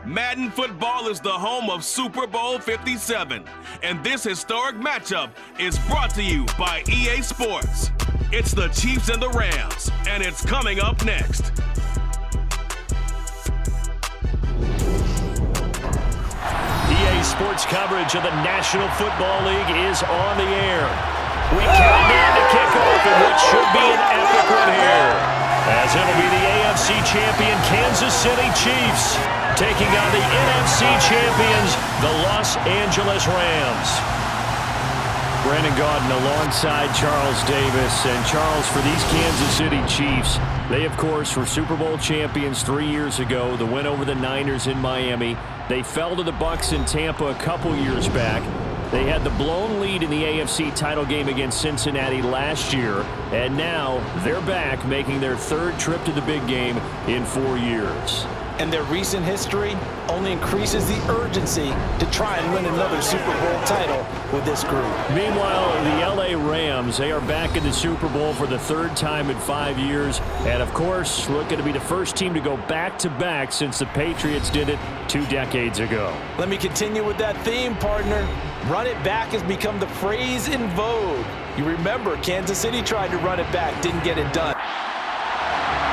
Madden football is the home of Super Bowl 57, and this historic matchup is brought to you by EA Sports. It's the Chiefs and the Rams, and it's coming up next. EA Sports coverage of the National Football League is on the air. We count down to kickoff in what should be an epic one here, as it'll be the AFC champion Kansas City Chiefs taking on the NFC champions, the Los Angeles Rams. Brandon Gaudin alongside Charles Davis. And Charles, for these Kansas City Chiefs, they, of course, were Super Bowl champions 3 years ago. The win over the Niners in Miami. They fell to the Bucs in Tampa a couple years back. They had the blown lead in the AFC title game against Cincinnati last year. And now they're back, making their third trip to the big game in 4 years. And their recent history only increases the urgency to try and win another Super Bowl title with this group. Meanwhile, the LA Rams, they are back in the Super Bowl for the third time in 5 years. And, of course, looking to be the first team to go back-to-back since the Patriots did it 2 decades ago. Let me continue with that theme, partner. Run it back has become the phrase in vogue. You remember, Kansas City tried to run it back, didn't get it done.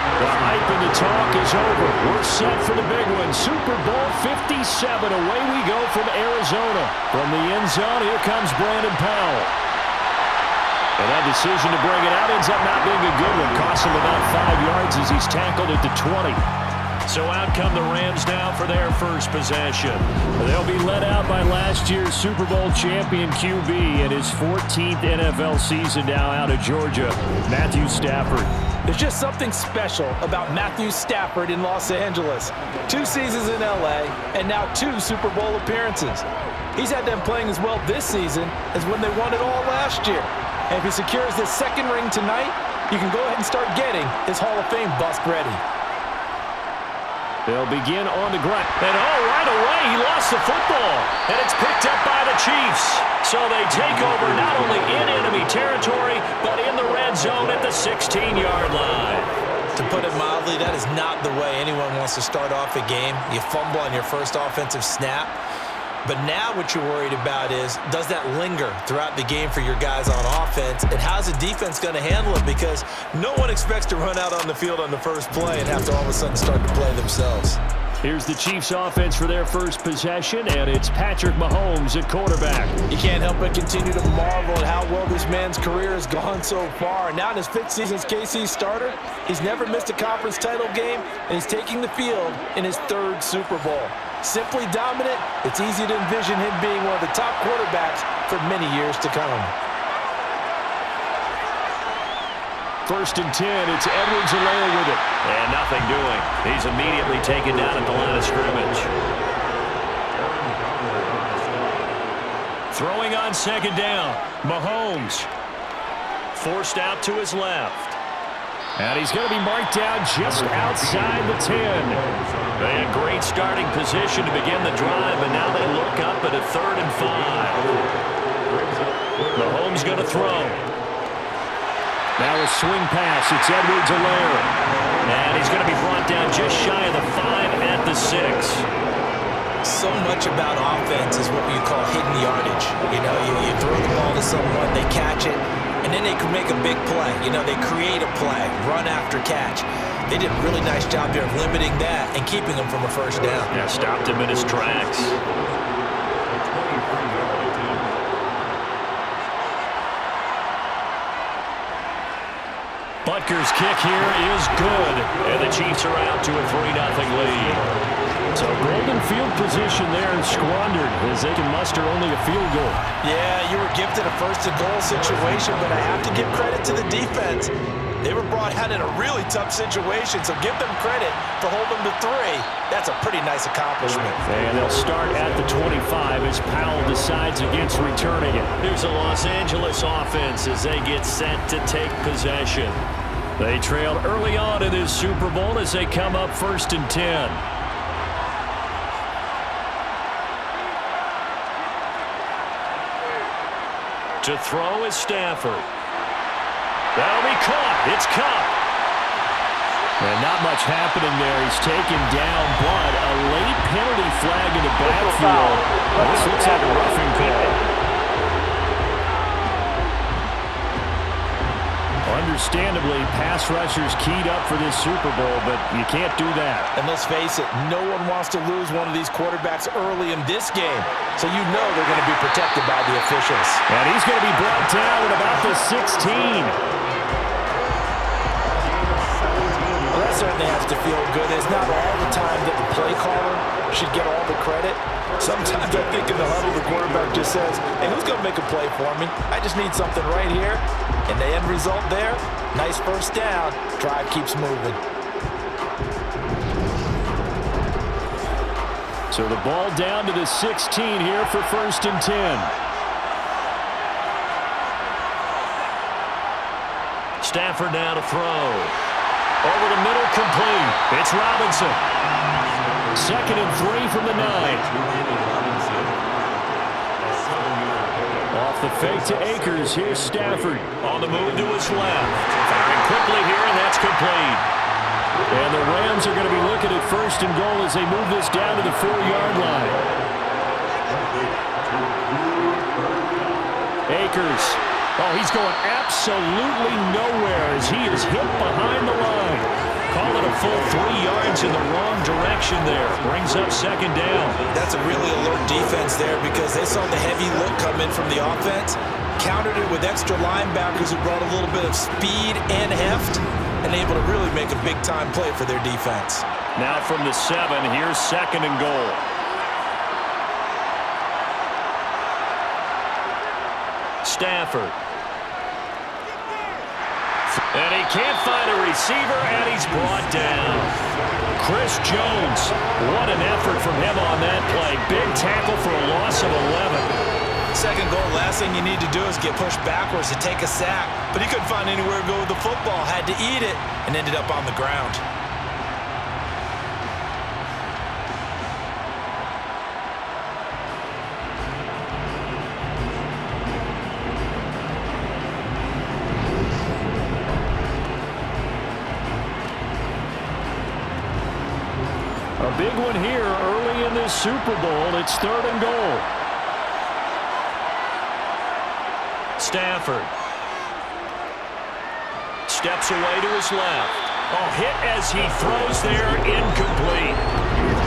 The hype and the talk is over. We're set for the big one. Super Bowl 57. Away we go from Arizona. From the end zone, here comes Brandon Powell. And that decision to bring it out ends up not being a good one. Costs him about 5 yards as he's tackled at the 20. So out come the Rams now for their first possession. They'll be led out by last year's Super Bowl champion QB in his 14th NFL season now out of Georgia, Matthew Stafford. There's just something special about Matthew Stafford in Los Angeles. 2 seasons in LA and now 2 Super Bowl appearances. He's had them playing as well this season as when they won it all last year. And if he secures this second ring tonight, you can go ahead and start getting his Hall of Fame bust ready. They'll begin on the ground. And right away, he lost the football. And it's picked up by the Chiefs. So they take over not only in enemy territory, but in the red zone at the 16-yard line. To put it mildly, that is not the way anyone wants to start off a game. You fumble on your first offensive snap. But now what you're worried about is, does that linger throughout the game for your guys on offense? And how's the defense going to handle it? Because no one expects to run out on the field on the first play and have to all of a sudden start to play themselves. Here's the Chiefs offense for their first possession, and it's Patrick Mahomes at quarterback. You can't help but continue to marvel at how well this man's career has gone so far. And now in his 5th season as KC starter, he's never missed a conference title game, and he's taking the field in his 3rd Super Bowl. Simply dominant, it's easy to envision him being one of the top quarterbacks for many years to come. 1st and 10, it's Edwards-Helaire with it. And nothing doing. He's immediately taken down at the line of scrimmage. Throwing on 2nd down, Mahomes. Forced out to his left. And he's going to be marked down just outside the 10. They had great starting position to begin the drive, but now they look up at a 3rd and 5. Mahomes going to throw. Now a swing pass. It's Edwards-Helaire. And he's going to be brought down just shy of the 5 at the 6. So much about offense is what you call hidden yardage. You know, you throw the ball to someone, they catch it, and then they can make a big play. You know, they create a play, run after catch. They did a really nice job here of limiting that and keeping him from a first down. Yeah, stopped him in his tracks. Butker's kick here is good, and the Chiefs are out to a 3-0 lead. So golden field position there squandered as they can muster only a field goal. Yeah, you were gifted a 1st-and-goal situation, but I have to give credit to the defense. They were brought out in a really tough situation, so give them credit for holding them to 3. That's a pretty nice accomplishment. And they'll start at the 25 as Powell decides against returning it. Here's the Los Angeles offense as they get set to take possession. They trailed early on in this Super Bowl as they come up 1st and 10. To throw is Stafford. That'll be caught. It's Cup. And not much happening there. He's taken down, but a late penalty flag in the backfield. This looks like a roughing call. Understandably, pass rushers keyed up for this Super Bowl, but you can't do that. And let's face it, no one wants to lose one of these quarterbacks early in this game. So you know they're going to be protected by the officials. And he's going to be brought down at about the 16. Well, that certainly has to feel good. It's not all the time that the play caller should get all the credit. Sometimes I think in the huddle, the quarterback just says, hey, who's going to make a play for me? I just need something right here. And the end result there, nice first down. Drive keeps moving. So the ball down to the 16 here for 1st and 10. Stafford now to throw. Over the middle, complete. It's Robinson. 2nd and 3 from the 9. Off the fake to Akers. Here's Stafford. On the move to his left. Firing quickly here, and that's complete. And the Rams are going to be looking at 1st and goal as they move this down to the 4-yard line. Akers. Oh, he's going absolutely nowhere as he is hit behind the line. Call it a full 3 yards in the wrong direction there. Brings up 2nd down. That's a really alert defense there because they saw the heavy look come in from the offense, countered it with extra linebackers who brought a little bit of speed and heft, and able to really make a big-time play for their defense. Now from the 7, here's 2nd and goal. Stafford. And he can't find a receiver, and he's brought down. Chris Jones, what an effort from him on that play. Big tackle for a loss of 11. 2nd goal, last thing you need to do is get pushed backwards to take a sack. But he couldn't find anywhere to go with the football, had to eat it, and ended up on the ground. A big one here early in this Super Bowl. It's 3rd and goal. Stafford. Steps away to his left. Oh, hit as he throws there, incomplete.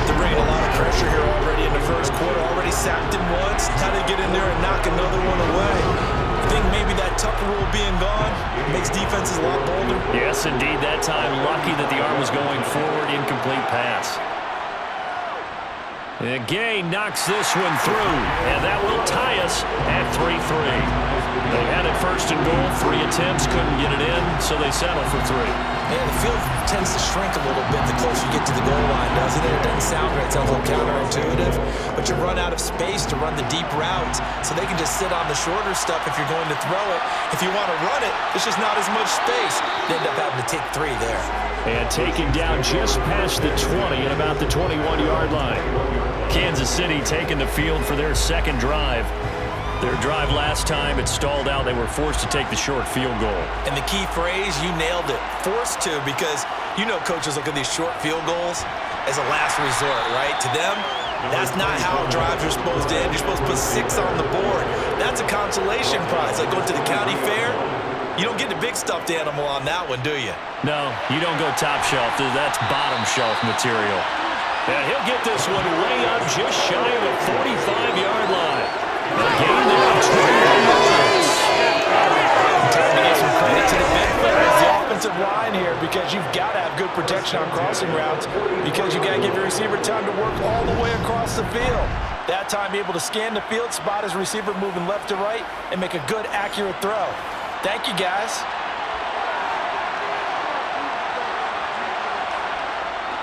They're bringing a lot of pressure here already in the 1st quarter. Already sacked him once. How to get in there and knock another one away. I think maybe that Tucker rule being gone makes defenses a lot bolder. Yes, indeed. That time, lucky that the arm was going forward. Incomplete pass. And Gay knocks this one through, and that will tie us at 3-3. They had it 1st and goal, 3 attempts, couldn't get it in, so they settle for 3. Yeah, the field tends to shrink a little bit the closer you get to the goal line, doesn't it? It doesn't sound right. It sounds a little counterintuitive, but you run out of space to run the deep routes, so they can just sit on the shorter stuff if you're going to throw it. If you want to run it, there's just not as much space. They end up having to take 3 there. And taken down just past the 20 at about the 21-yard line. Kansas City taking the field for their 2nd drive. Their drive last time, it stalled out. They were forced to take the short field goal. And the key phrase, you nailed it, forced to, because you know coaches look at these short field goals as a last resort, right? To them, that's not how drives are supposed to end. You're supposed to put 6 on the board. That's a consolation prize. Like going to the county fair, you don't get the big stuffed animal on that one, do you? No, you don't go top shelf. That's bottom shelf material. And he'll get this one way up just shy of the 45-yard line. A gain there of 21 yards. Time to give some credit to the big players, the offensive line here, because you've got to have good protection on crossing routes, because you got to give your receiver time to work all the way across the field. That time, be able to scan the field, spot his receiver moving left to right, and make a good, accurate throw. Thank you, guys.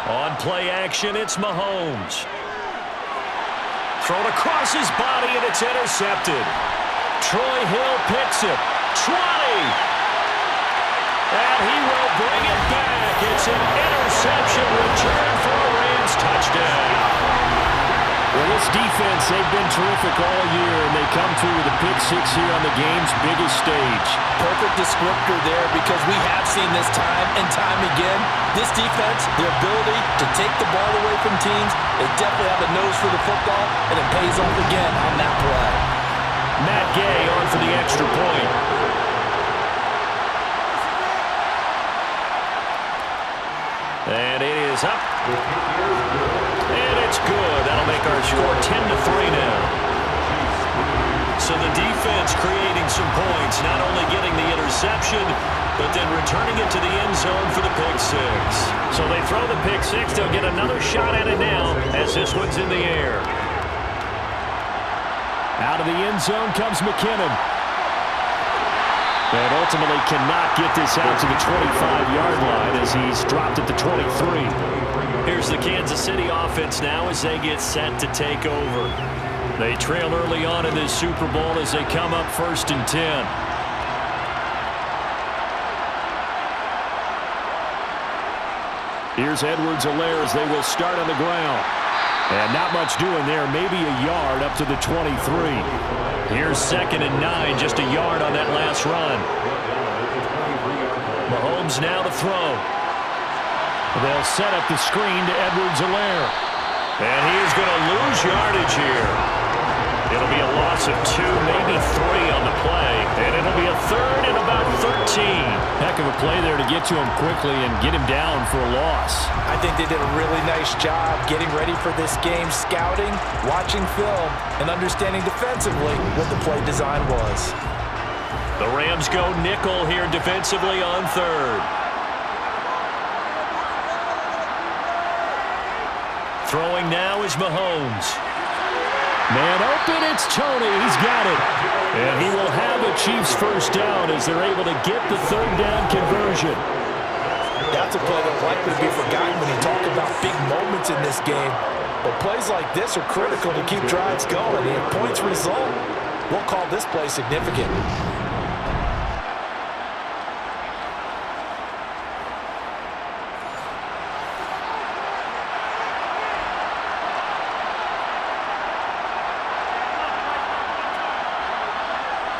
On play action, it's Mahomes. Thrown across his body, and it's intercepted. Troy Hill picks it. 20! And he will bring it back. It's an interception return for a Rams touchdown. Well, this defense, they've been terrific all year, and they come through with a pick six here on the game's biggest stage. Perfect descriptor there, because we have seen this time and time again. This defense, their ability to take the ball away from teams, they definitely have a nose for the football, and it pays off again on that play. Matt Gay on for the extra point. And it is up. And it's good. That'll make our score 10-3 now. So the defense creating some points, not only getting the interception, but then returning it to the end zone for the pick six. So they throw the pick six. They'll get another shot at it now as this one's in the air. Out of the end zone comes McKinnon. And ultimately cannot get this out to the 25-yard line as he's dropped at the 23. Here's the Kansas City offense now as they get set to take over. They trail early on in this Super Bowl as they come up 1st and 10. Here's Edwards-Helaire as they will start on the ground. And not much doing there, maybe a yard up to the 23. Here's 2nd and 9, just a yard on that last run. Mahomes now to throw. They'll set up the screen to Edwards-Helaire. And he is going to lose yardage here. It'll be a loss of 2, maybe 3 on the play. And it'll be a 3rd and about 13. Heck of a play there to get to him quickly and get him down for a loss. I think they did a really nice job getting ready for this game, scouting, watching film, and understanding defensively what the play design was. The Rams go nickel here defensively on 3rd. Throwing now is Mahomes. Man open, it's Tony. He's got it. And he will have a Chiefs first down as they're able to get the 3rd down conversion. That's a play that's likely to be forgotten when you talk about big moments in this game. But plays like this are critical to keep drives going. And if points result, we'll call this play significant.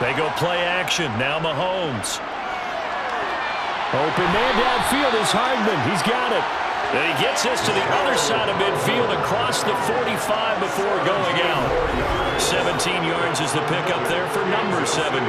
They go play action. Now Mahomes. Open man downfield is Hardman. He's got it. And he gets this to the other side of midfield across the 45 before going out. 17 yards is the pickup there for number 17.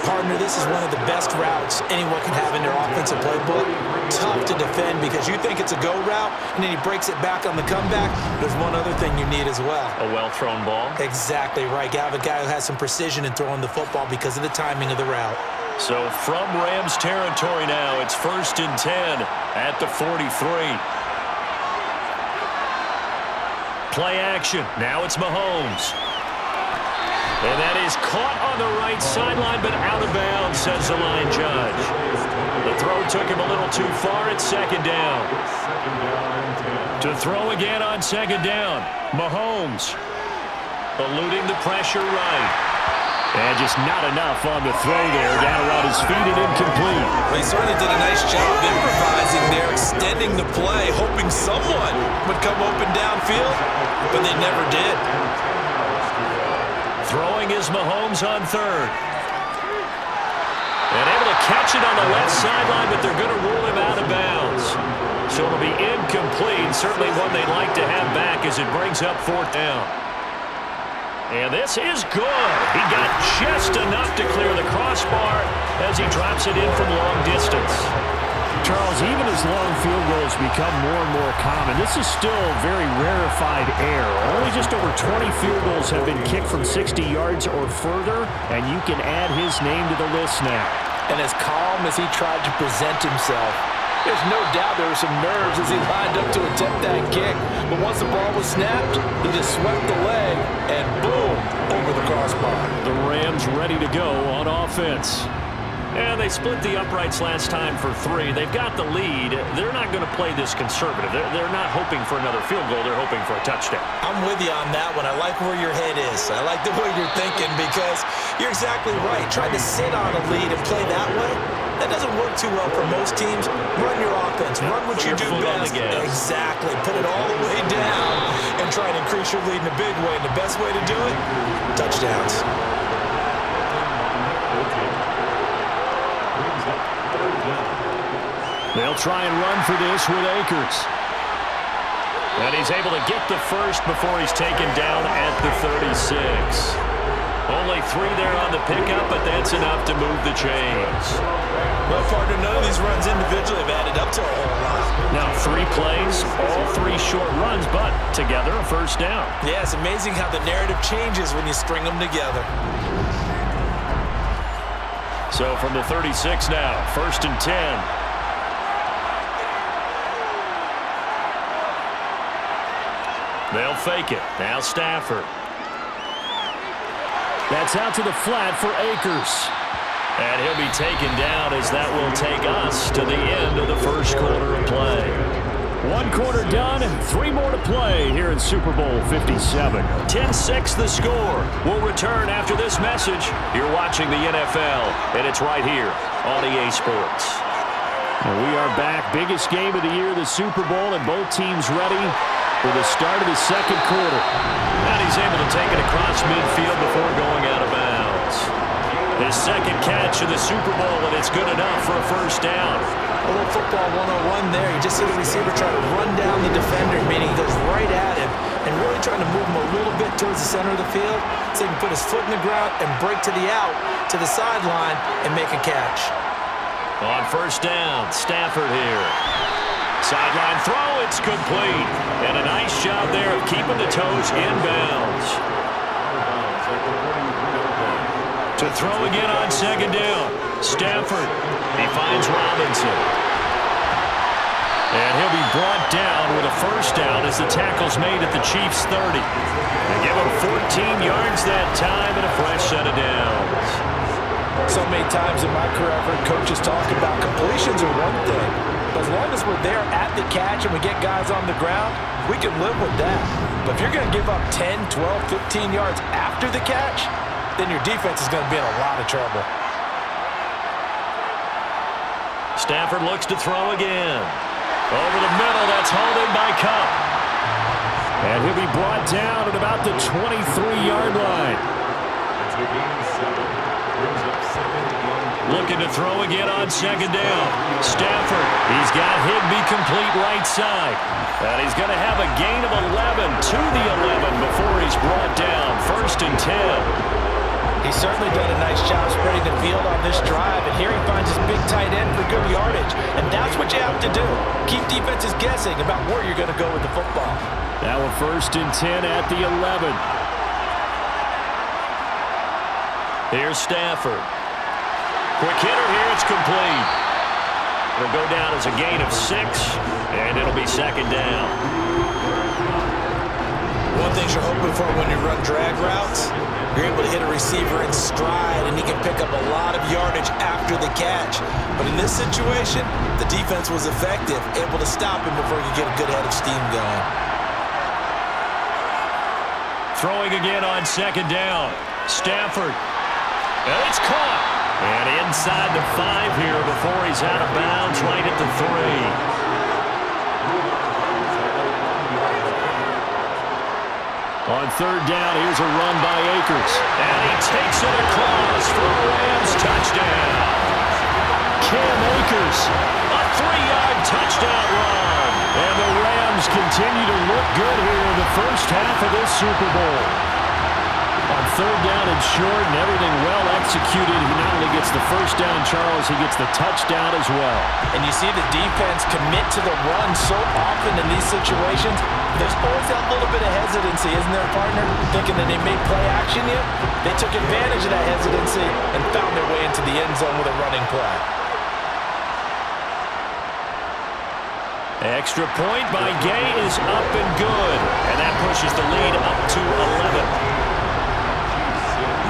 Partner, this is one of the best routes anyone can have in their offensive playbook. Tough to defend because you think it's a go route, and then he breaks it back on the comeback. There's one other thing you need as well. A well-thrown ball. Exactly right. You have a guy who has some precision in throwing the football because of the timing of the route. So from Rams territory now, it's 1st and 10 at the 43. Play action. Now it's Mahomes. And that is caught on the right sideline, but out of bounds, says the line judge. The throw took him a little too far at 2nd down. To throw again on 2nd down, Mahomes eluding the pressure right. And just not enough on the throw there. Down around his feet and incomplete. Well, he certainly did a nice job improvising there, extending the play, hoping someone would come open downfield, but they never did. Throwing is Mahomes on 3rd. And able to catch it on the left sideline, but they're going to rule him out of bounds. So it'll be incomplete. Certainly one they'd like to have back as it brings up 4th down. And this is good. He got just enough to clear the crossbar as he drops it in from long distance. Charles, even as long field goals become more and more common, this is still very rarefied air. Only just over 20 field goals have been kicked from 60 yards or further, and you can add his name to the list now. And as calm as he tried to present himself, there's no doubt there were some nerves as he lined up to attempt that kick. But once the ball was snapped, he just swept the leg, and boom, over the crossbar. The Rams ready to go on offense. And they split the uprights last time for 3. They've got the lead. They're not going to play this conservative. They're not hoping for another field goal. They're hoping for a touchdown. I'm with you on that one. I like where your head is. I like the way you're thinking because you're exactly right. Trying to sit on a lead and play that way, That doesn't work too well for most teams. Run your offense. Run what you do best. Exactly. Put it all the way down and try and increase your lead in a big way. And the best way to do it, touchdowns. They'll try and run for this with Akers. And he's able to get the first before he's taken down at the 36. Only 3 there on the pickup, but that's enough to move the chains. Well, partner, none of these runs individually have added up to a whole lot. Now 3 plays, all 3 short runs, but together a first down. Yeah, it's amazing how the narrative changes when you string them together. So from the 36 now, 1st and 10. They'll fake it. Now Stafford. That's out to the flat for Akers. And he'll be taken down as that will take us to the end of the first quarter of play. 1 quarter done, 3 more to play here in Super Bowl 57. 10-6 the score. We'll return after this message. You're watching the NFL, and it's right here on EA Sports. And we are back. Biggest game of the year, the Super Bowl, and both teams ready for the start of the second quarter. And he's able to take it across midfield before going out of bounds. His second catch in the Super Bowl, and it's good enough for a first down. A little football 101 there. You just see the receiver try to run down the defender, meaning he goes right at him and really trying to move him a little bit towards the center of the field so he can put his foot in the ground and break to the out, to the sideline, and make a catch. On first down, Stafford here. Sideline throw, it's complete. And a nice job there of keeping the toes inbounds. To throw again on second down. Stafford, he finds Robinson. And he'll be brought down with a first down as the tackle's made at the Chiefs' 30. They give him 14 yards that time and a fresh set of downs. So many times in my career, I've heard coaches talk about completions are one thing. But as long as we're there at the catch and we get guys on the ground, we can live with that. But if you're going to give up 10, 12, 15 yards after the catch, then your defense is going to be in a lot of trouble. Stafford looks to throw again. Over the middle, that's hauled in by Cup. And he'll be brought down at about the 23-yard line. Looking to throw again on second down. Stafford, he's got Higbee complete right side. And he's going to have a gain of 11 to the 11 before he's brought down. 1st and 10. He's certainly done a nice job spreading the field on this drive, and here he finds his big tight end for good yardage. And that's what you have to do. Keep defenses guessing about where you're going to go with the football. Now a 1st and 10 at the 11. Here's Stafford. Quick hitter here, it's complete. It'll go down as a gain of 6, and it'll be second down. One thing you're hoping for when you run drag routes, you're able to hit a receiver in stride, and he can pick up a lot of yardage after the catch. But in this situation, the defense was effective, able to stop him before you get a good head of steam going. Throwing again on second down. Stafford. And it's caught. And inside the 5 here before he's out of bounds right at the 3. On third down, here's a run by Akers. And he takes it across for a Rams touchdown. Cam Akers, a 3-yard touchdown run. And the Rams continue to look good here in the first half of this Super Bowl. On third down and short and everything well executed, he not only gets the first down, Charles, he gets the touchdown as well. And you see the defense commit to the run so often in these situations. There's always that little bit of hesitancy, isn't there, partner? Thinking that they may play action you. They took advantage of that hesitancy and found their way into the end zone with a running play. Extra point by Gay is up and good. And that pushes the lead up to 11.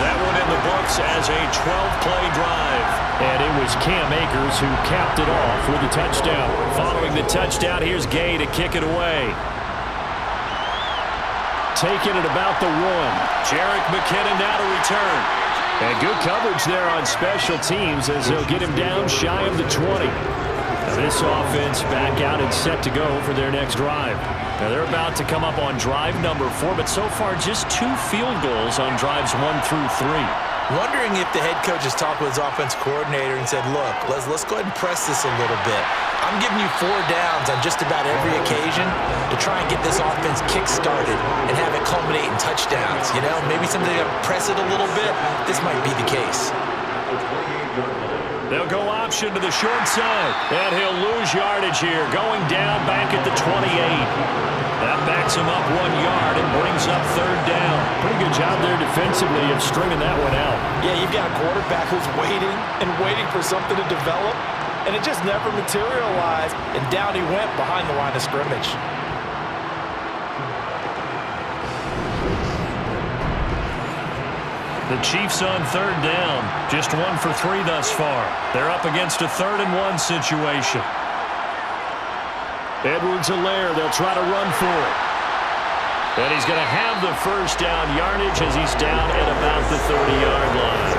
That one in the books as a 12-play drive. And it was Cam Akers who capped it off with a touchdown. Following the touchdown, here's Gay to kick it away. Taking it about the 1. Jerick McKinnon now to return. And good coverage there on special teams as they'll get him down shy of the 20. Now this offense back out and set to go for their next drive. Now they're about to come up on drive number 4, but so far just 2 field goals on drives 1 through 3. Wondering if the head coach has talked with his offense coordinator and said, look, let's go ahead and press this a little bit. I'm giving you 4 downs on just about every occasion to try and get this offense kick-started and have it culminate in touchdowns. You know, maybe something to press it a little bit. This might be the case. They'll go option to the short side, and he'll lose yardage here, going down back at the 28. That backs him up 1 yard and brings up 3rd down. Pretty good job there defensively of stringing that one out. Yeah, you've got a quarterback who's waiting and waiting for something to develop, and it just never materialized, and down he went behind the line of scrimmage. The Chiefs on 3rd down, just 1 for 3 thus far. They're up against a 3rd and 1 situation. Edwards-Helaire, they'll try to run for it. And he's going to have the 1st down yardage as he's down at about the 30-yard line.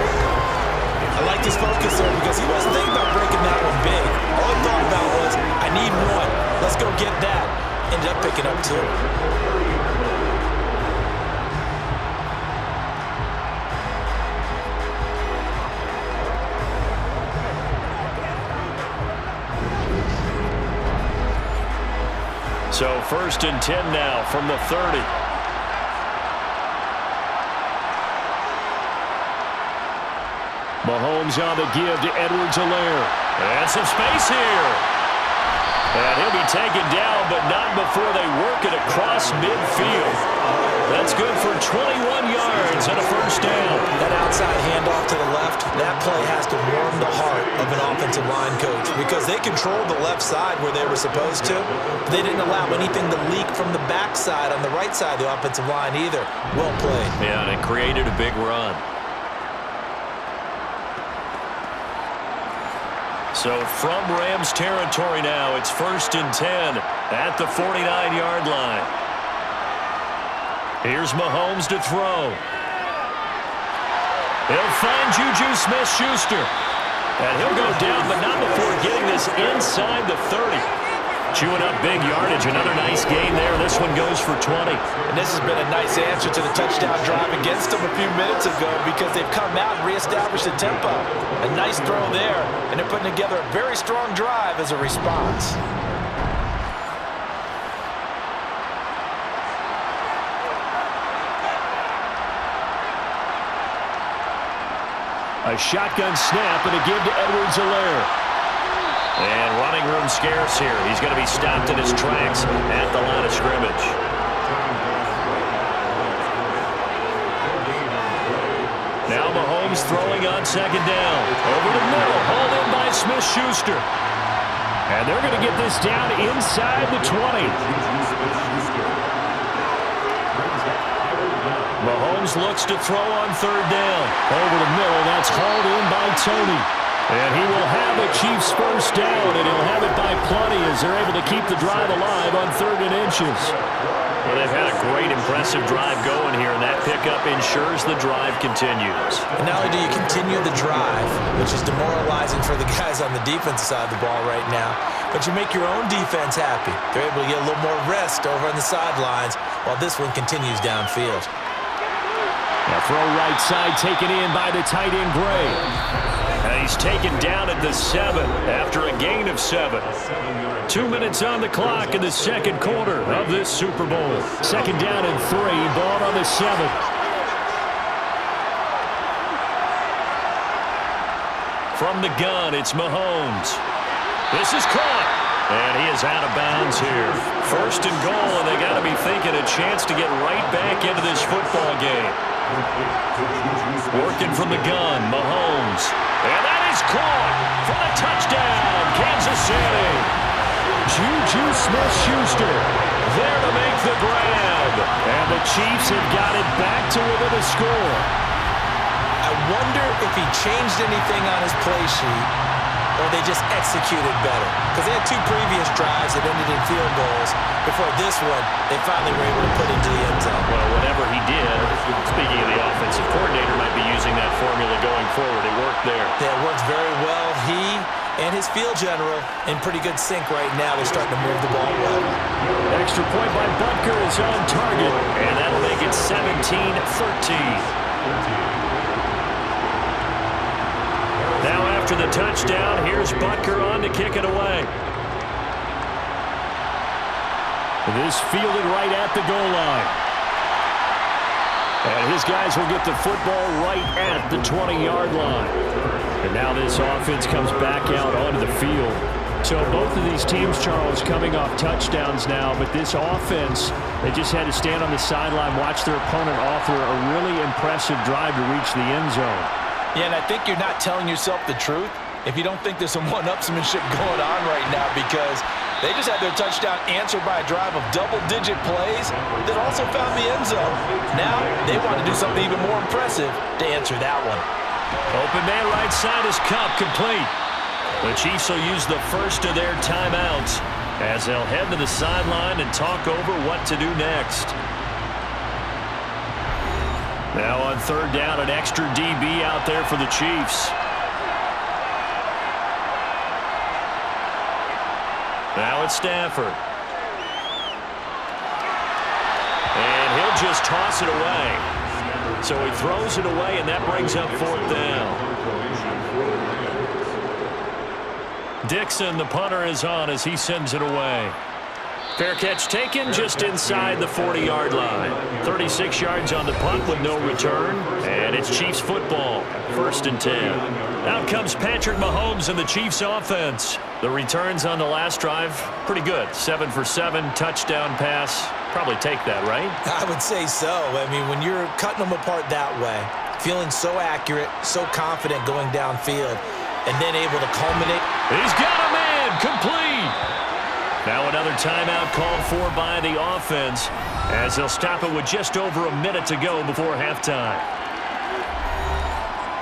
I like his focus there because he wasn't thinking about breaking that one big. All he thought about was, I need 1. Let's go get that. Ended up picking up 2. So 1st and 10 now from the 30. Mahomes on the give to Edwards-Helaire. And some space here. And he'll be taken down, but not before they work it across midfield. That's good for 21 yards and a 1st down. That outside handoff to the left, that play has to warm the heart of an offensive line coach because they controlled the left side where they were supposed to. They didn't allow anything to leak from the backside on the right side of the offensive line either. Well played. Yeah, and it created a big run. So from Rams territory now, it's 1st and 10 at the 49-yard line. Here's Mahomes to throw. He'll find Juju Smith-Schuster. And he'll go down, but not before getting this inside the 30. Chewing up big yardage. Another nice gain there. This one goes for 20. And this has been a nice answer to the touchdown drive against them a few minutes ago because they've come out and reestablished the tempo. A nice throw there, and they're putting together a very strong drive as a response. A shotgun snap and a give to Edwards-Helaire. And running room scarce here. He's going to be stopped in his tracks at the line of scrimmage. Now Mahomes throwing on 2nd down. Over the middle, hauled in by Smith-Schuster. And they're going to get this down inside the 20. Mahomes looks to throw on 3rd down. Over the middle, that's hauled in by Tony. And he will have a Chiefs 1st down, and he'll have it by plenty as they're able to keep the drive alive on 3rd and inches. Well, they've had a great, impressive drive going here, and that pickup ensures the drive continues. And not only do you continue the drive, which is demoralizing for the guys on the defensive side of the ball right now, but you make your own defense happy. They're able to get a little more rest over on the sidelines while this one continues downfield. Now throw right side taken in by the tight end Gray. And he's taken down at the 7 after a gain of 7. 2 minutes on the clock in the 2nd quarter of this Super Bowl. 2nd down and 3, ball on the 7. From the gun, it's Mahomes. This is caught. And he is out of bounds here. 1st and goal, and they got to be thinking a chance to get right back into this football game. Working from the gun, Mahomes. And that is caught for the touchdown, Kansas City. Juju Smith-Schuster there to make the grab. And the Chiefs have got it back to within a score. I wonder if he changed anything on his play sheet or they just executed better? Because they had 2 previous drives that ended in field goals. Before this one, they finally were able to put into the end zone. Well, whatever he did, speaking of the offensive coordinator, might be using that formula going forward. It worked there. Yeah, it works very well. He and his field general in pretty good sync right now. They're starting to move the ball well. Extra point by Butker is on target, and that'll make it 17-13. Now after the touchdown, here's Butker on to kick it away. This fielded right at the goal line. And his guys will get the football right at the 20-yard line. And now this offense comes back out onto the field. So both of these teams, Charles, coming off touchdowns now, but this offense, they just had to stand on the sideline, watch their opponent offer a really impressive drive to reach the end zone. Yeah, and I think you're not telling yourself the truth if you don't think there's some one-upsmanship going on right now, because they just had their touchdown answered by a drive of double-digit plays that also found the end zone. Now they want to do something even more impressive to answer that one. Open man right side is Cup, complete. The Chiefs will use the first of their timeouts as they'll head to the sideline and talk over what to do next. Now on third down, an extra DB out there for the Chiefs. Now it's Stafford. And he'll just toss it away. So he throws it away, and that brings up fourth down. Dixon, the punter, is on as he sends it away. Fair catch taken just inside the 40-yard line. 36 yards on the punt with no return. And it's Chiefs football. 1st and 10. Out comes Patrick Mahomes and the Chiefs offense. The returns on the last drive, pretty good. 7 for 7, touchdown pass. Probably take that, right? I would say so. I mean, when you're cutting them apart that way, feeling so accurate, so confident going downfield, and then able to culminate. He's got a man, complete. Now another timeout called for by the offense as they'll stop it with just over a minute to go before halftime.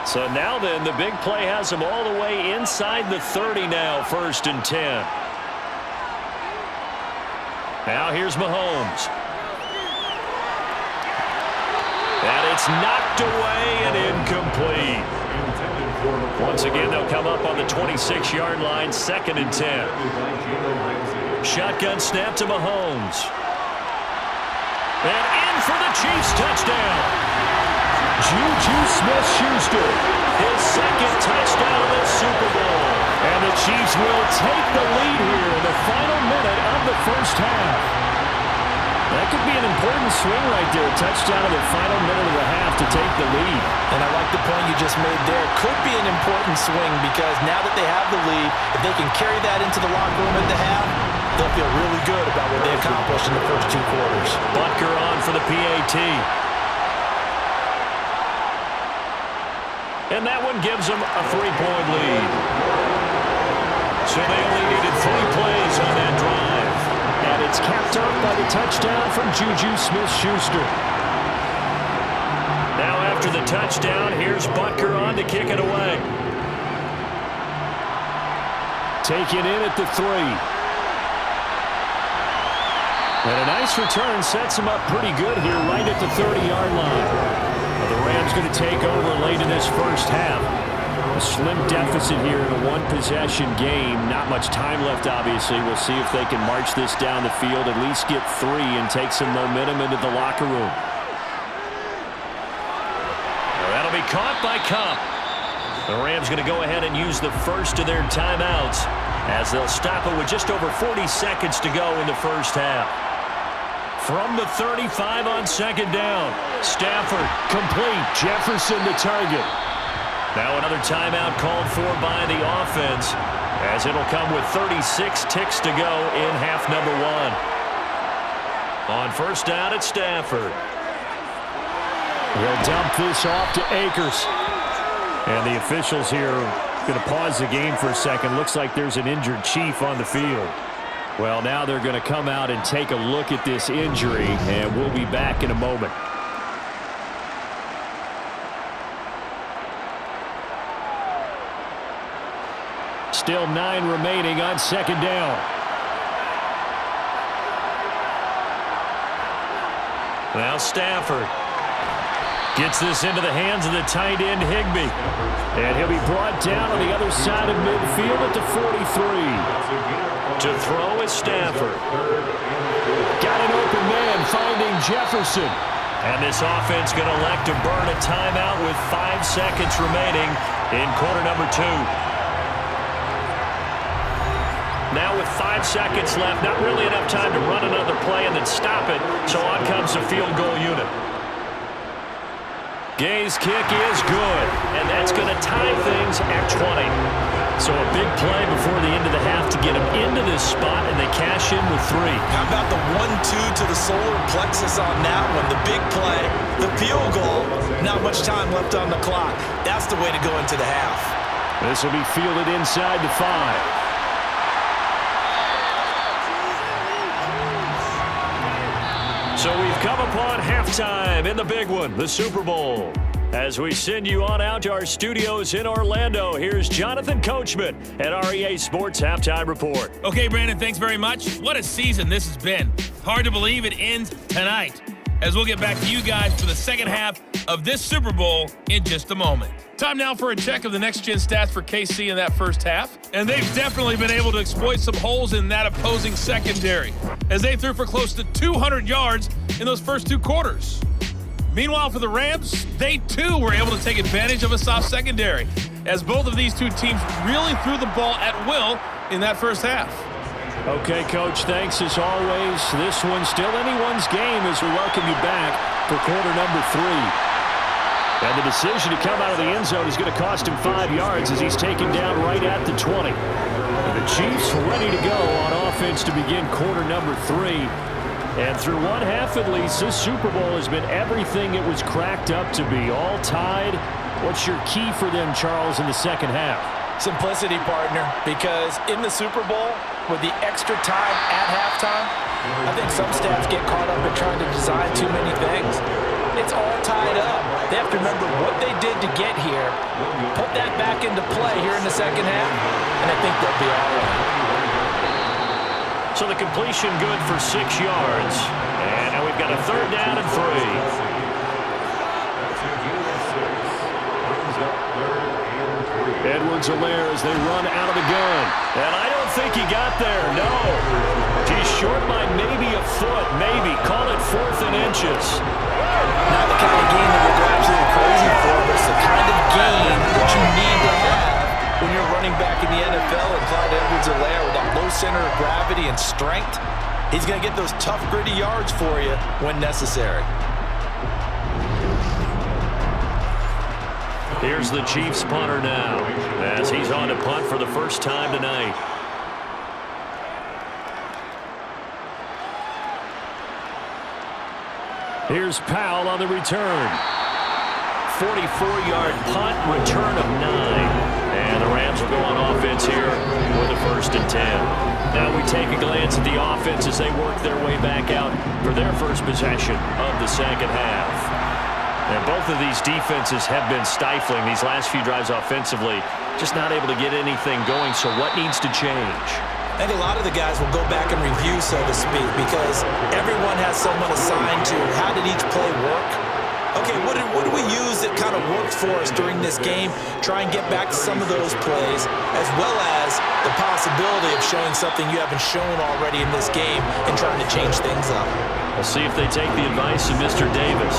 So now then, the big play has them all the way inside the 30 now, 1st and 10. Now here's Mahomes. And it's knocked away and incomplete. Once again, they'll come up on the 26-yard line, 2nd and 10. Shotgun snap to Mahomes. And in for the Chiefs touchdown. Juju Smith-Schuster, his 2nd touchdown of the Super Bowl. And the Chiefs will take the lead here in the final minute of the first half. That could be an important swing right there. Touchdown in the final minute of the half to take the lead. And I like the point you just made there. Could be an important swing because now that they have the lead, if they can carry that into the locker room at the half, they'll feel really good about what they accomplished in the first 2 quarters. Butker on for the PAT. And that one gives them a 3-point lead. So they only needed 3 plays on that drive. And it's capped off by the touchdown from Juju Smith-Schuster. Now after the touchdown, here's Butker on to kick it away. Taken in at the 3. And a nice return sets him up pretty good here right at the 30-yard line. The Rams going to take over late in this first half. A slim deficit here in a one-possession game. Not much time left, obviously. We'll see if they can march this down the field, at least get 3 and take some momentum into the locker room. Well, that'll be caught by Cup. The Rams going to go ahead and use the first of their timeouts as they'll stop it with just over 40 seconds to go in the first half. From the 35 on 2nd down. Stafford complete. Jefferson the target. Now another timeout called for by the offense as it'll come with 36 ticks to go in half number 1. On 1st down, it's Stafford. He'll dump this off to Akers. And the officials here are going to pause the game for a second. Looks like there's an injured Chief on the field. Well, now they're going to come out and take a look at this injury, and we'll be back in a moment. Still 9 remaining on second down. Now Stafford gets this into the hands of the tight end Higbee. And he'll be brought down on the other side of midfield at the 43. To throw is Stafford. Got an open man finding Jefferson. And this offense going to elect to burn a timeout with 5 seconds remaining in quarter number 2. Now with 5 seconds left, not really enough time to run another play and then stop it, so on comes the field goal unit. Gay's kick is good, and that's going to tie things at 20. So a big play before the end of the half to get them into this spot, and they cash in with 3. How about the 1-2 to the solar plexus on that one? The big play, the field goal, not much time left on the clock. That's the way to go into the half. This will be fielded inside the 5. So we've come upon halftime in the big one, the Super Bowl. As we send you on out to our studios in Orlando, here's Jonathan Coachman at our EA Sports Halftime Report. Okay, Brandon, thanks very much. What a season this has been. Hard to believe it ends tonight, as we'll get back to you guys for the second half of this Super Bowl in just a moment. Time now for a check of the next-gen stats for KC in that first half. And they've definitely been able to exploit some holes in that opposing secondary, as they threw for close to 200 yards in those first 2 quarters. Meanwhile, for the Rams, they too were able to take advantage of a soft secondary, as both of these 2 teams really threw the ball at will in that first half. Okay, Coach, thanks as always. This one's still anyone's game as we welcome you back for quarter number 3. And the decision to come out of the end zone is going to cost him 5 yards as he's taken down right at the 20. And the Chiefs ready to go on offense to begin quarter number 3. And through one half at least, this Super Bowl has been everything it was cracked up to be. All tied. What's your key for them, Charles, in the second half? Simplicity, partner, because in the Super Bowl, with the extra time at halftime, I think some staffs get caught up in trying to design too many things. It's all tied up. They have to remember what they did to get here, put that back into play here in the second half, and I think they'll be all right. So the completion good for 6 yards. And now we've got a 3rd down and 3. Edwards-Helaire as they run out of the gun. And I don't think he got there, no. He's short by maybe a foot, maybe. Call it 4th and inches. Not the kind of gain that we're absolutely crazy for, but it's the kind of gain that you need to have when you're running back in the NFL. And Clyde Edwards-Helaire with that low center of gravity and strength, he's going to get those tough, gritty yards for you when necessary. Here's the Chiefs punter now as he's on to punt for the first time tonight. Here's Powell on the return. 44-yard punt, return of 9. And the Rams will go on offense here with a 1st and 10. Now we take a glance at the offense as they work their way back out for their first possession of the second half. And both of these defenses have been stifling these last few drives offensively, just not able to get anything going. So what needs to change? I think a lot of the guys will go back and review, so to speak, because everyone has someone assigned to how did each play work. Okay, what do we use that kind of worked for us during this game? Try and get back to some of those plays, as well as the possibility of showing something you haven't shown already in this game and trying to change things up. We'll see if they take the advice of Mr. Davis.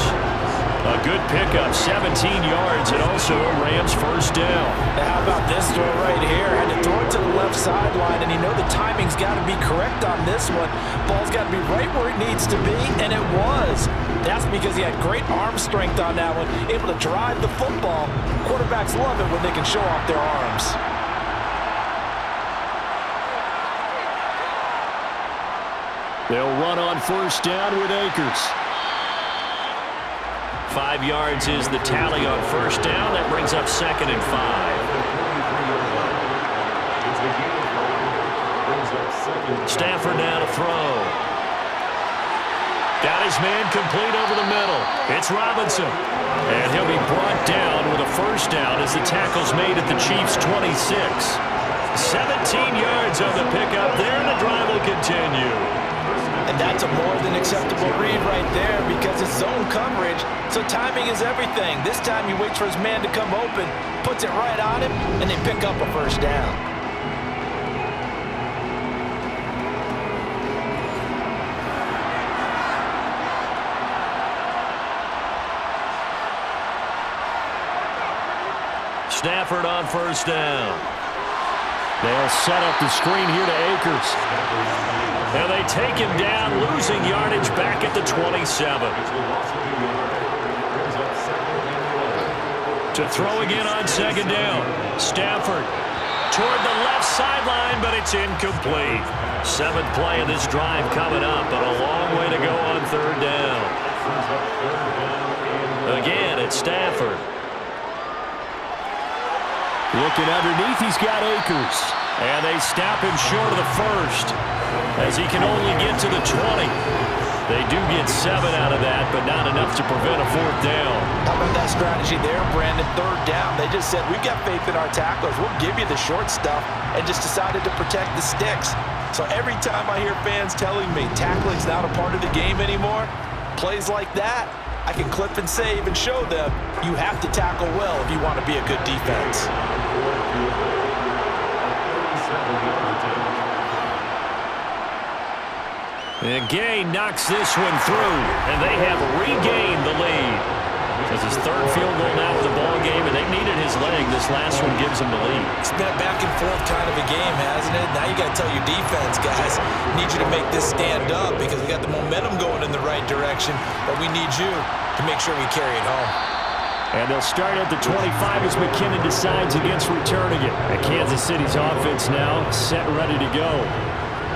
A good pickup, 17 yards, and also a Rams 1st down. Now how about this throw right here? Had to throw it to the left sideline, and you know the timing's got to be correct on this one. Ball's got to be right where it needs to be, and it was. That's because he had great arm strength on that one, able to drive the football. Quarterbacks love it when they can show off their arms. They'll run on 1st down with Akers. 5 yards is the tally on 1st down. That brings up 2nd and 5. Stafford now to throw. Got his man complete over the middle. It's Robinson. And he'll be brought down with a 1st down as the tackle's made at the Chiefs' 26. 17 yards on the pickup there, and the drive will continue. And that's a more than acceptable read right there because it's zone coverage, so timing is everything. This time he waits for his man to come open, puts it right on him, and they pick up a first down. Stafford on first down. They'll set up the screen here to Akers. And they take him down, losing yardage back at the 27. To throw again on second down. Stafford toward the left sideline, but it's incomplete. 7th play of this drive coming up, but a long way to go on third down. Again, it's Stafford. Looking underneath, he's got Akers. And they stop him short of the first as he can only get to the 20. They do get 7 out of that, but not enough to prevent a fourth down. How about that strategy there, Brandon? Third down. They just said, we've got faith in our tacklers. We'll give you the short stuff, and just decided to protect the sticks. So every time I hear fans telling me tackling's not a part of the game anymore, plays like that, I can clip and save and show them you have to tackle well if you want to be a good defense. And Gay knocks this one through, and they have regained the lead. It's his third field goal now with the ball game, and they needed his leg. This last one gives them the lead. It's been a back and forth kind of a game, hasn't it? Now you got to tell your defense, guys, need you to make this stand up because we got the momentum going in the right direction, but we need you to make sure we carry it home. And they'll start at the 25 as McKinnon decides against returning it. And Kansas City's offense now set and ready to go.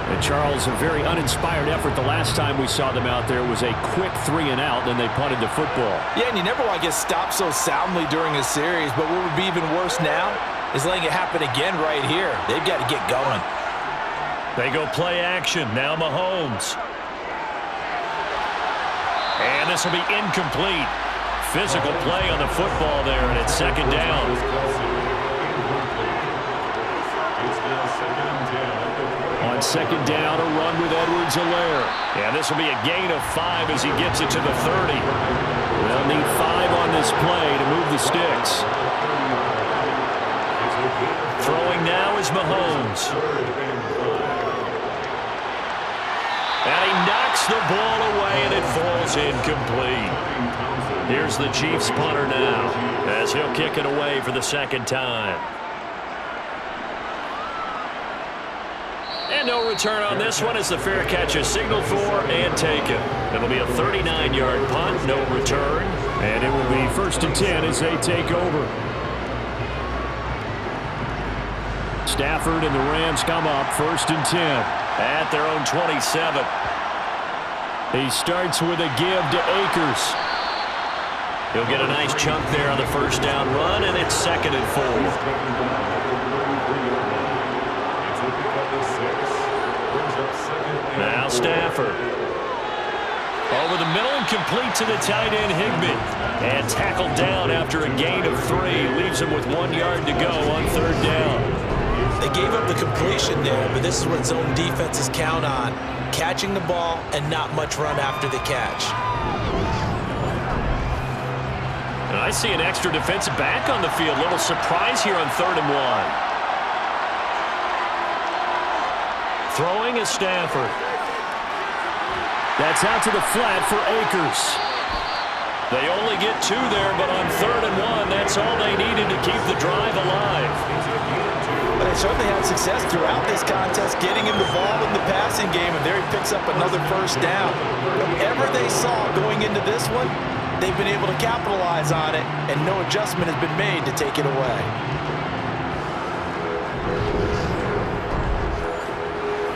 And Charles, a very uninspired effort the last time we saw them out there was a quick 3 and out, then they punted the football. Yeah, and you never want to get stopped so soundly during a series, but what would be even worse now is letting it happen again right here. They've got to get going. They go play action. Now Mahomes. And this will be incomplete. Physical play on the football there, and it's second down. On second down, a run with Edwards-Helaire. And this will be a gain of 5 as he gets it to the 30. They'll need 5 on this play to move the sticks. Throwing now is Mahomes. And he knocks the ball away, and it falls incomplete. Here's the Chiefs punter now as he'll kick it away for the second time. And no return on this one as the fair catch is signaled for and taken. It'll be a 39-yard punt, no return. And it will be 1st and 10 as they take over. Stafford and the Rams come up 1st and 10 at their own 27. He starts with a give to Akers. He'll get a nice chunk there on the first down run, and it's 2nd and 4. Now Stafford. Over the middle and complete to the tight end Higbee. And tackled down after a gain of 3. Leaves him with 1 yard to go on third down. They gave up the completion there, but this is what zone defenses count on. Catching the ball and not much run after the catch. And I see an extra defensive back on the field. Little surprise here on 3rd and 1. Throwing is Stafford. That's out to the flat for Akers. They only get 2 there, but on 3rd and 1, that's all they needed to keep the drive alive. But they certainly had success throughout this contest, getting him the ball in the passing game, and there he picks up another first down. Whatever they saw going into this one, they've been able to capitalize on it, and no adjustment has been made to take it away.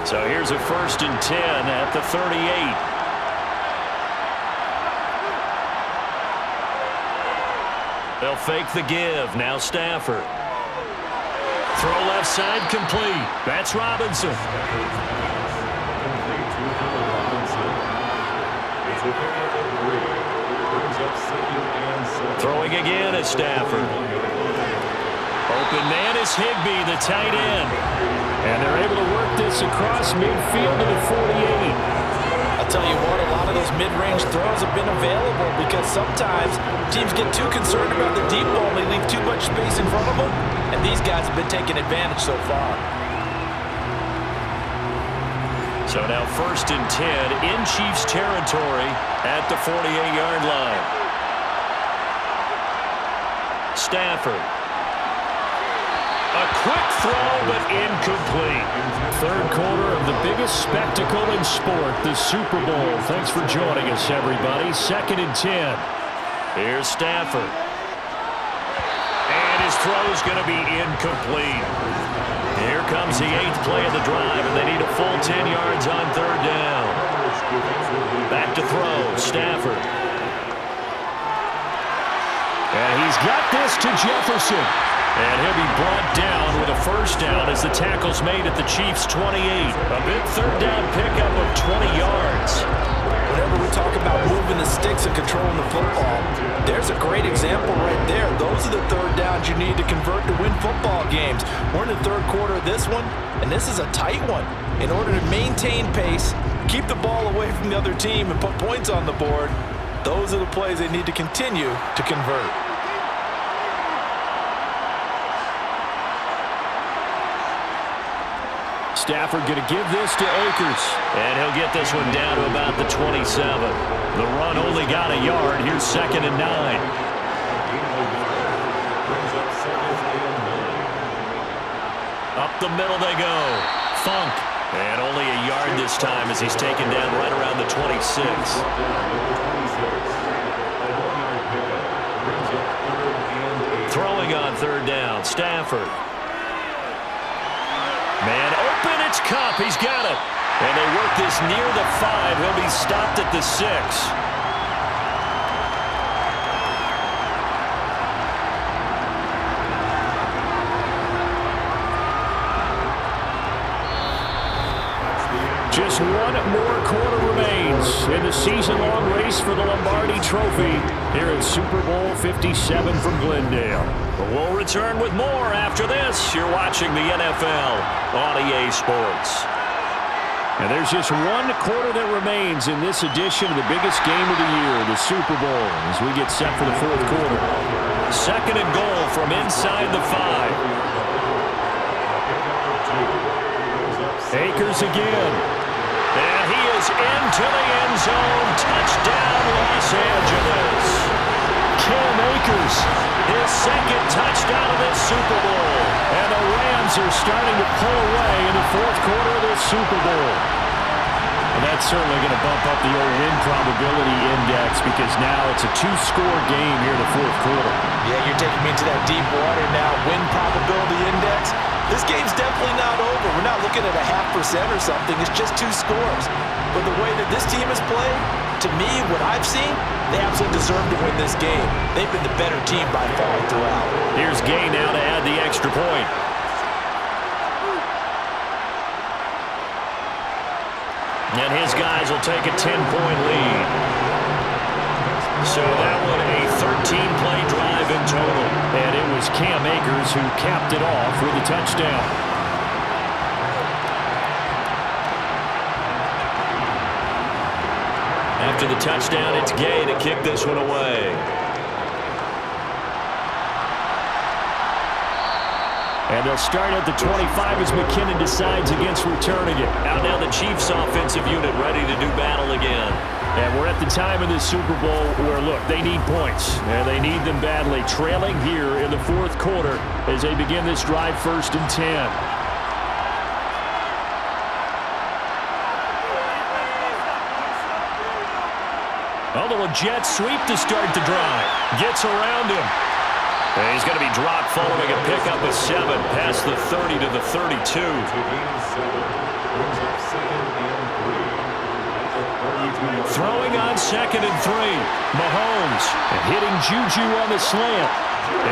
So here's a 1st and 10 at the 38. They'll fake the give. Now Stafford. Throw left side complete. That's Robinson. Throwing again is Stafford. Open man is Higbee, the tight end. And they're able to work this across midfield to the 48. I'll tell you what, a lot of those mid-range throws have been available because sometimes teams get too concerned about the deep ball and they leave too much space in front of them, and these guys have been taking advantage so far. So now 1st and 10 in Chiefs territory at the 48-yard line. Stafford. A quick throw, but incomplete. Third quarter of the biggest spectacle in sport, the Super Bowl. Thanks for joining us, everybody. 2nd and 10. Here's Stafford. And his throw's going to be incomplete. Here comes the 8th play of the drive, and they need a full 10 yards on 3rd down. Back to throw, Stafford. And he's got this to Jefferson. And he'll be brought down with a 1st down as the tackle's made at the Chiefs' 28. A big 3rd down pickup of 20 yards. Whenever we talk about moving the sticks and controlling the football, there's a great example right there. Those are the 3rd downs you need to convert to win football games. We're in the 3rd quarter of this one, and this is a tight one. In order to maintain pace, keep the ball away from the other team, and put points on the board, those are the plays they need to continue to convert. Stafford going to give this to Akers. And he'll get this one down to about the 27. The run only got a yard. Here's 2nd and 9. Up the middle they go. Funk. And only a yard this time as he's taken down right around the 26. Throwing on 3rd down. Stafford. Man open, it's Cup. He's got it. And they work this near the 5. He'll be stopped at the 6. Just one more quarter remains in the season-long race for the Lombardi Trophy here at Super Bowl 57 from Glendale. But we'll return with more after this. You're watching the NFL on EA Sports. And there's just one quarter that remains in this edition of the biggest game of the year, the Super Bowl, as we get set for the 4th quarter. 2nd and goal from inside the 5. Akers again. And he is into the end zone. Touchdown, Los Angeles. Cam Akers, his 2nd touchdown of this Super Bowl. And the Rams are starting to pull away in the 4th quarter of this Super Bowl. And that's certainly going to bump up the old win probability index because now it's a 2-score game here in the 4th quarter. Yeah, you're taking me into that deep water now. Win probability index. This game's definitely not over. We're not looking at a 0.5% or something. It's just 2 scores. But the way that this team has played, to me, what I've seen, they absolutely deserve to win this game. They've been the better team by far throughout. Here's Gay now to add the extra point. And his guys will take a 10-point lead. So that one a 13-play drive in total. And it was Cam Akers who capped it off with a touchdown. After the touchdown, it's Gay to kick this one away. And they'll start at the 25 as McKinnon decides against returning it. Out now the Chiefs offensive unit ready to do battle again. And we're at the time in this Super Bowl where, look, they need points. And they need them badly. Trailing here in the 4th quarter as they begin this drive 1st and 10. A little jet sweep to start the drive. Gets around him. And he's going to be dropped following a pickup of 7 past the 30 to the 32. Throwing on 2nd and 3. Mahomes hitting Juju on the slant.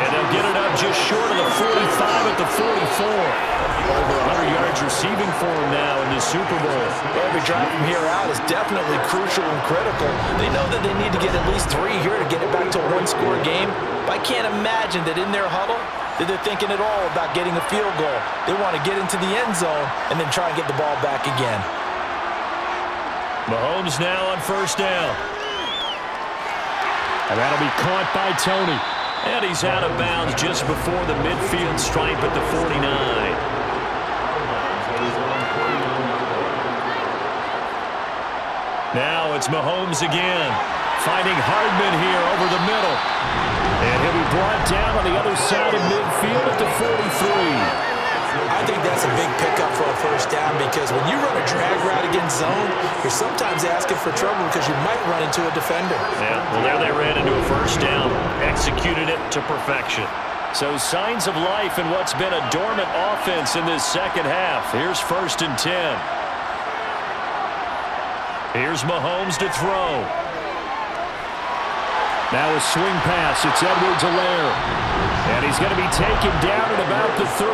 And they'll get it up just short of the 45 at the 44. Over 100 yards receiving for him now in this Super Bowl. Every drive from here out is definitely crucial and critical. They know that they need to get at least 3 here to get it back to a one-score game. But I can't imagine that in their huddle that they're thinking at all about getting a field goal. They want to get into the end zone and then try and get the ball back again. Mahomes now on first down. And that'll be caught by Tony. And he's out of bounds just before the midfield stripe at the 49. Now it's Mahomes again. Finding Hardman here over the middle. And he'll be brought down on the other side of midfield at the 43. I think that's a big pickup for a first down because when you run a drag route against zone, you're sometimes asking for trouble because you might run into a defender. Yeah, well, there they ran into a first down, executed it to perfection. So signs of life in what's been a dormant offense in this second half. Here's 1st and 10. Here's Mahomes to throw. Now a swing pass. It's Edwards-Helaire. And he's going to be taken down at about the 33.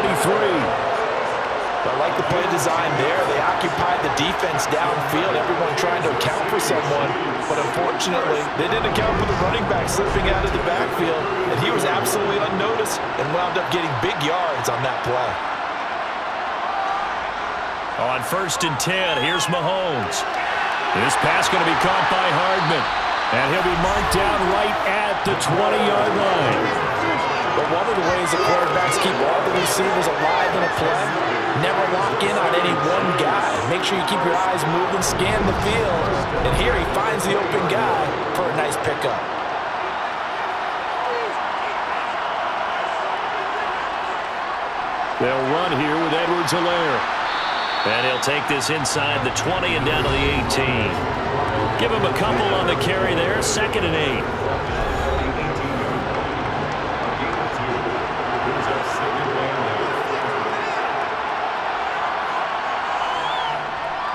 I like the play design there. They occupied the defense downfield, everyone trying to account for someone. But unfortunately, they didn't account for the running back slipping out of the backfield, and he was absolutely unnoticed and wound up getting big yards on that play. On 1st and 10, here's Mahomes. This pass going to be caught by Hardman. And he'll be marked down right at the 20-yard line. But one of the ways the quarterbacks keep all the receivers alive in a play, never lock in on any one guy. Make sure you keep your eyes moving, scan the field. And here he finds the open guy for a nice pickup. They'll run here with Edwards-Helaire. And he'll take this inside the 20 and down to the 18. Give him a couple on the carry there. 2nd and 8.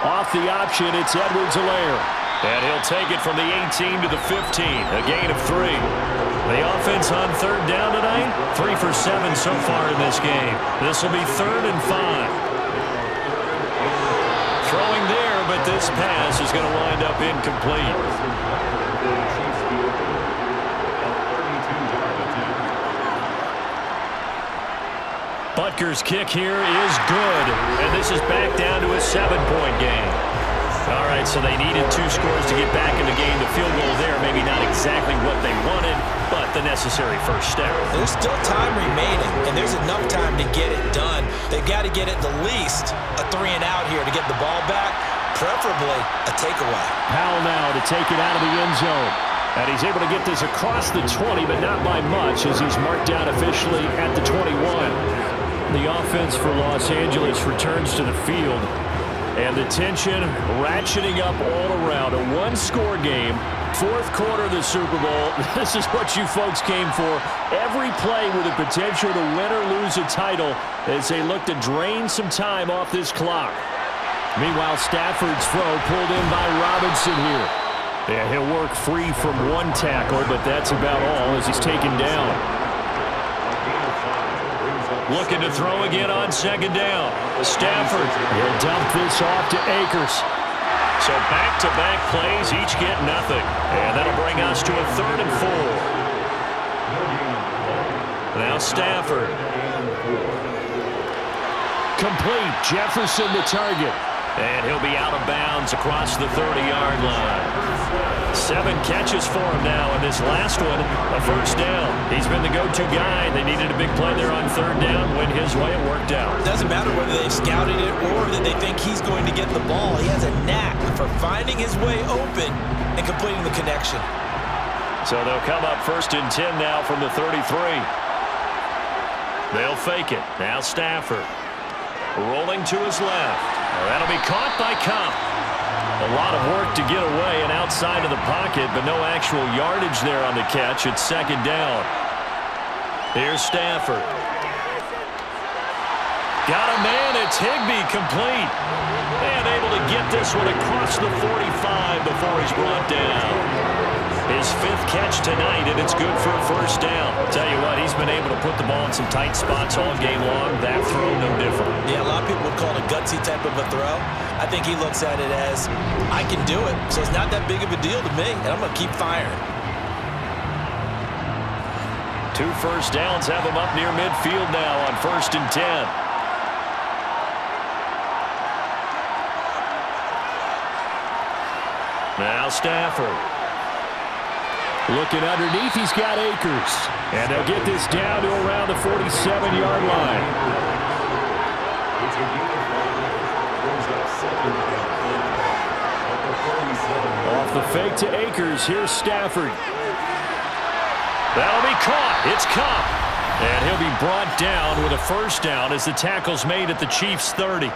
Off the option, it's Edwards-Helaire. And he'll take it from the 18 to the 15. A gain of 3. The offense on 3rd down tonight. 3 for 7 so far in this game. This will be 3rd and 5. Throwing there, but this pass is going to wind up incomplete. Butker's kick here is good, and this is back down to a 7-point game. All right, so they needed 2 scores to get back in the game. The field goal there, maybe not exactly what they wanted, but the necessary first step. There's still time remaining, and there's enough time to get it done. They've got to get at the least a 3 and out here to get the ball back, preferably a takeaway. Powell now to take it out of the end zone. And he's able to get this across the 20, but not by much as he's marked down officially at the 21. The offense for Los Angeles returns to the field. And the tension ratcheting up all around. A 1-score game. 4th quarter of the Super Bowl. This is what you folks came for. Every play with the potential to win or lose a title as they look to drain some time off this clock. Meanwhile, Stafford's throw pulled in by Robinson here. Yeah, he'll work free from 1 tackle, but that's about all as he's taken down. Looking to throw again on 2nd down. Stafford will dump this off to Akers. So back-to-back plays, each get nothing. And that'll bring us to a 3rd and 4. Now Stafford. Complete. Jefferson the target. And he'll be out of bounds across the 30-yard line. 7 catches for him now, and this last one, a first down. He's been the go-to guy. They needed a big play there on 3rd down. Went his way. It worked out. It doesn't matter whether they've scouted it or that they think he's going to get the ball. He has a knack for finding his way open and completing the connection. So they'll come up 1st and 10 now from the 33. They'll fake it. Now Stafford. Rolling to his left. That'll be caught by Kupp. A lot of work to get away and outside of the pocket, but no actual yardage there on the catch. It's 2nd down. Here's Stafford. Got a man. It's Higbee complete. And able to get this one across the 45 before he's brought down. His 5th catch tonight, and it's good for a first down. Tell you what, he's been able to put the ball in some tight spots all game long. That throw, no different. Yeah, a lot of people would call it a gutsy type of a throw. I think he looks at it as, I can do it, so it's not that big of a deal to me, and I'm going to keep firing. 2 first downs have him up near midfield now on 1st and 10. Now Stafford. Looking underneath, he's got Akers. And they'll get this down to around the 47-yard line. Off the fake to Akers, here's Stafford. That'll be caught. It's Cup. And he'll be brought down with a first down as the tackle's made at the Chiefs' 30.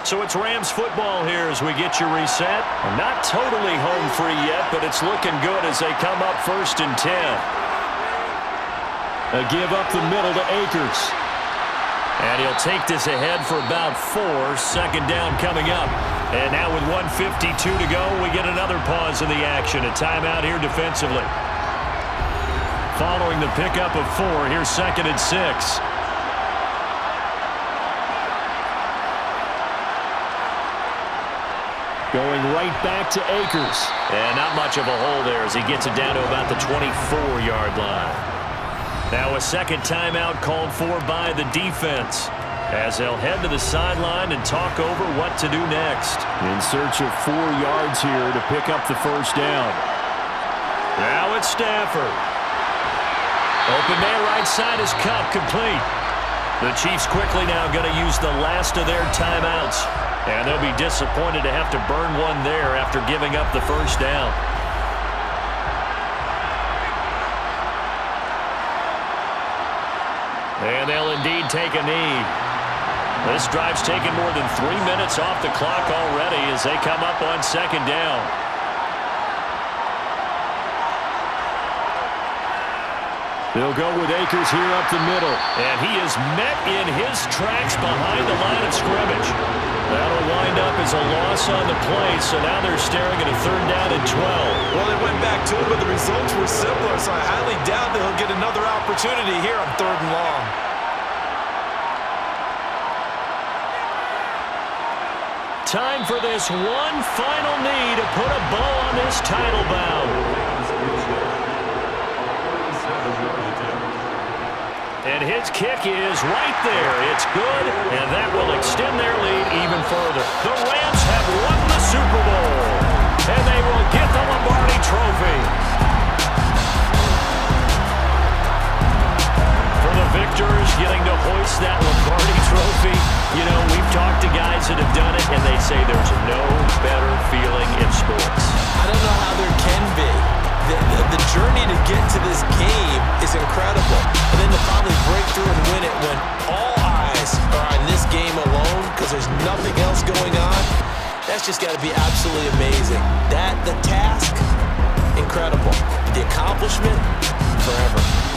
So it's Rams football here as we get you reset. Not totally home free yet, but it's looking good as they come up 1st and 10. A give up the middle to Akers. And he'll take this ahead for about 4. 2nd down coming up. And now with 1:52 to go, we get another pause in the action. A timeout here defensively. Following the pickup of 4, here's 2nd and 6. Going right back to Akers. And not much of a hole there as he gets it down to about the 24-yard line. Now a 2nd timeout called for by the defense, as they'll head to the sideline and talk over what to do next. In search of 4 yards here to pick up the first down. Now it's Stafford. Open man right side is Cup, complete. The Chiefs quickly now going to use the last of their timeouts. And they'll be disappointed to have to burn one there after giving up the first down. And they'll indeed take a knee. This drive's taken more than 3 minutes off the clock already as they come up on 2nd down. They'll go with Akers here up the middle. And he is met in his tracks behind the line of scrimmage. That'll wind up as a loss on the play, so now they're staring at a 3rd down and 12. Well, they went back to it, but the results were similar, so I highly doubt that he'll get another opportunity here on 3rd and long. Time for this one final knee to put a bow on this title bout. And his kick is right there. It's good, and that will extend their lead even further. The Rams have won the Super Bowl, and they will get the Lombardi Trophy. For the victors getting to hoist that Lombardi Trophy, you know, we've talked to guys that have done it, and they say there's no better feeling in sports. I don't know how there can be. The journey to get to this game is incredible. And then to finally break through and win it when all eyes are on this game alone because there's nothing else going on, that's just got to be absolutely amazing. The task, incredible. The accomplishment, forever.